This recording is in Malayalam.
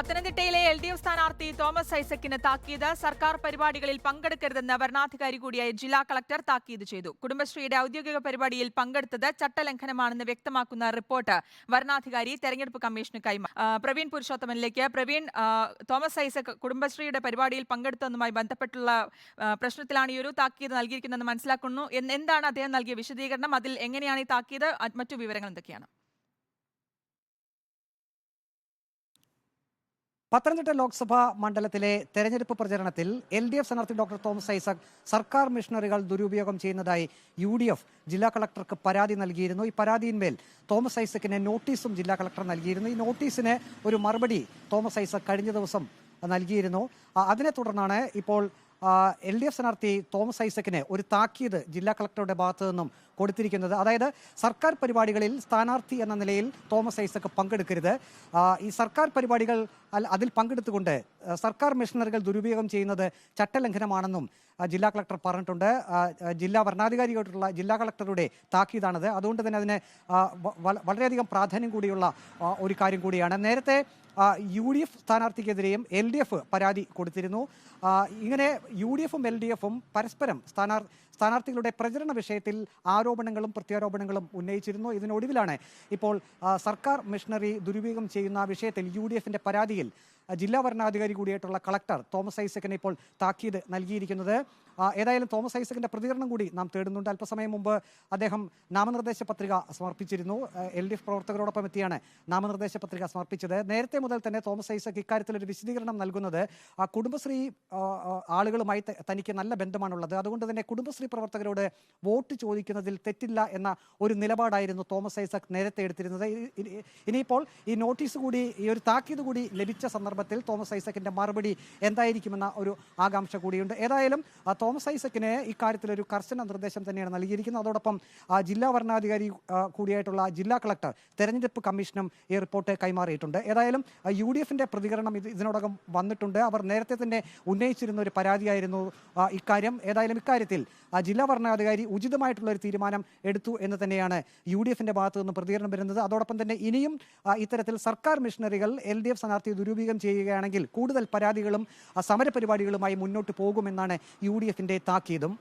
പത്തനംതിട്ടയിലെ LDF സ്ഥാനാർത്ഥി തോമസ് ഐസക്കിന് താക്കീത്. സർക്കാർ പരിപാടികളിൽ പങ്കെടുക്കരുതെന്ന് വരണാധികാരി കൂടിയായ ജില്ലാ കളക്ടർ താക്കീത് ചെയ്തു. കുടുംബശ്രീയുടെ ഔദ്യോഗിക പരിപാടിയിൽ പങ്കെടുത്തത് ചട്ടലംഘനമാണെന്ന് വ്യക്തമാക്കുന്ന റിപ്പോർട്ട് വരണാധികാരി തെരഞ്ഞെടുപ്പ് കമ്മീഷന് കൈമാറി. പ്രവീൺ പുരുഷോത്തമനിലേക്ക്. പ്രവീൺ, തോമസ് ഐസക് കുടുംബശ്രീയുടെ പരിപാടിയിൽ പങ്കെടുത്തതുമായി ബന്ധപ്പെട്ടുള്ള പ്രശ്നത്തിലാണ് ഈ ഒരു താക്കീത് നൽകിയിരിക്കുന്നതെന്ന് മനസ്സിലാക്കുന്നു. എന്താണ് അദ്ദേഹം നൽകിയ വിശദീകരണം? അതിൽ എങ്ങനെയാണ് ഈ താക്കീത്? മറ്റു വിവരങ്ങൾ എന്തൊക്കെയാണ്? പത്തനംതിട്ട ലോക്സഭാ മണ്ഡലത്തിലെ തെരഞ്ഞെടുപ്പ് പ്രചരണത്തിൽ LDF സ്ഥാനാർത്ഥി ഡോക്ടർ തോമസ് ഐസക് സർക്കാർ മിഷനറികൾ ദുരുപയോഗം ചെയ്യുന്നതായി UDF ജില്ലാ കളക്ടർക്ക് പരാതി നൽകിയിരുന്നു. ഈ പരാതിയിന്മേൽ തോമസ് ഐസക്കിന് നോട്ടീസും ജില്ലാ കളക്ടർ നൽകിയിരുന്നു. ഈ നോട്ടീസിന് ഒരു മറുപടി തോമസ് ഐസക് കഴിഞ്ഞ ദിവസം നൽകിയിരുന്നു. അതിനെ തുടർന്നാണ് ഇപ്പോൾ LDF സ്ഥാനാർത്ഥി തോമസ് ഐസക്കിന് ഒരു താക്കീത് ജില്ലാ കളക്ടറുടെ ഭാഗത്തു നിന്നും കൊടുത്തിരിക്കുന്നത്. അതായത് സർക്കാർ പരിപാടികളിൽ സ്ഥാനാർത്ഥി എന്ന നിലയിൽ തോമസ് ഐസക് പങ്കെടുക്കരുത്. ഈ സർക്കാർ പരിപാടികൾ അതിൽ പങ്കെടുത്തുകൊണ്ട് സർക്കാർ മിഷനറികൾ ദുരുപയോഗം ചെയ്യുന്നത് ചട്ടലംഘനമാണെന്നും ജില്ലാ കളക്ടർ പറഞ്ഞിട്ടുണ്ട്. ജില്ലാ വരണാധികാരിയായിട്ടുള്ള ജില്ലാ കളക്ടറുടെ താക്കീതാണത്. അതുകൊണ്ട് തന്നെ അതിന് വളരെയധികം പ്രാധാന്യം കൂടിയുള്ള ഒരു കാര്യം കൂടിയാണ്. നേരത്തെ UDF സ്ഥാനാർത്ഥിക്കെതിരെയും LDF പരാതി കൊടുത്തിരുന്നു. ഇങ്ങനെ UDFും LDFും പരസ്പരം സ്ഥാനാർത്ഥികളുടെ പ്രചരണ വിഷയത്തിൽ ആരോപണങ്ങളും പ്രത്യാരോപണങ്ങളും ഉന്നയിച്ചിരുന്നു. ഇതിനൊടുവിലാണ് ഇപ്പോൾ സർക്കാർ മിഷനറി ദുരുപയോഗം ചെയ്യുന്ന വിഷയത്തിൽ UDFിന്റെ പരാതിയിൽ ജില്ലാ വരണാധികാരി കൂടിയായിട്ടുള്ള കളക്ടർ തോമസ് ഐസക്കിന് ഇപ്പോൾ താക്കീത് നൽകിയിരിക്കുന്നത്. ഏതായാലും തോമസ് ഐസക്കിന്റെ പ്രതികരണം കൂടി നാം തേടുന്നുണ്ട്. അല്പസമയം മുമ്പ് അദ്ദേഹം നാമനിർദ്ദേശ പത്രിക സമർപ്പിച്ചിരുന്നു. LDF പ്രവർത്തകരോടൊപ്പം എത്തിയാണ് നാമനിർദ്ദേശ പത്രിക സമർപ്പിച്ചത്. നേരത്തെ മുതൽ തന്നെ തോമസ് ഐസക് ഇക്കാര്യത്തിൽ ഒരു വിശദീകരണം നൽകുന്നത് കുടുംബശ്രീ ആളുകളുമായി തനിക്ക് നല്ല ബന്ധമാണുള്ളത്, അതുകൊണ്ട് തന്നെ കുടുംബശ്രീ പ്രവർത്തകരോട് വോട്ട് ചോദിക്കുന്നതിൽ തെറ്റില്ല എന്ന ഒരു നിലപാടായിരുന്നു തോമസ് ഐസക് നേരത്തെ എടുത്തിരുന്നത്. ഇനിയിപ്പോൾ ഈ നോട്ടീസ് കൂടി, ഈ ഒരു താക്കീത് കൂടി ലഭിച്ച സന്ദർഭത്തിൽ തോമസ് ഐസക്കിന്റെ മറുപടി എന്തായിരിക്കുമെന്ന ഒരു ആകാംക്ഷ കൂടിയുണ്ട്. ഏതായാലും തോമസ് ഐസക്കിന് ഇക്കാര്യത്തിൽ ഒരു കർശന നിർദ്ദേശം തന്നെയാണ് നൽകിയിരിക്കുന്നത്. അതോടൊപ്പം ജില്ലാ വരണാധികാരി കൂടിയായിട്ടുള്ള ജില്ലാ കളക്ടർ തെരഞ്ഞെടുപ്പ് കമ്മീഷനും ഈ റിപ്പോർട്ട് കൈമാറിയിട്ടുണ്ട്. ഏതായാലും UDFിന്റെ പ്രതികരണം ഇതിനോടകം വന്നിട്ടുണ്ട്. അവർ നേരത്തെ തന്നെ ഉന്നയിച്ചിരുന്ന ഒരു പരാതിയായിരുന്നു ഇക്കാര്യം. ഏതായാലും ഇക്കാര്യത്തിൽ ജില്ലാ വരണാധികാരി ഉചിതമായിട്ടുള്ള ഒരു തീരുമാനം എടുത്തു എന്ന് തന്നെയാണ് UDFിന്റെ ഭാഗത്തു നിന്നും പ്രതികരണം വരുന്നത്. അതോടൊപ്പം തന്നെ ഇനിയും ഇത്തരത്തിൽ സർക്കാർ മിഷനറികൾ LDF സ്ഥാനാർത്ഥിയെ ദുരുപയോഗം ചെയ്യുകയാണെങ്കിൽ കൂടുതൽ പരാതികളും സമരപരിപാടികളുമായി മുന്നോട്ട് പോകുമെന്നാണ് UDFിന്റെ താക്കീതും.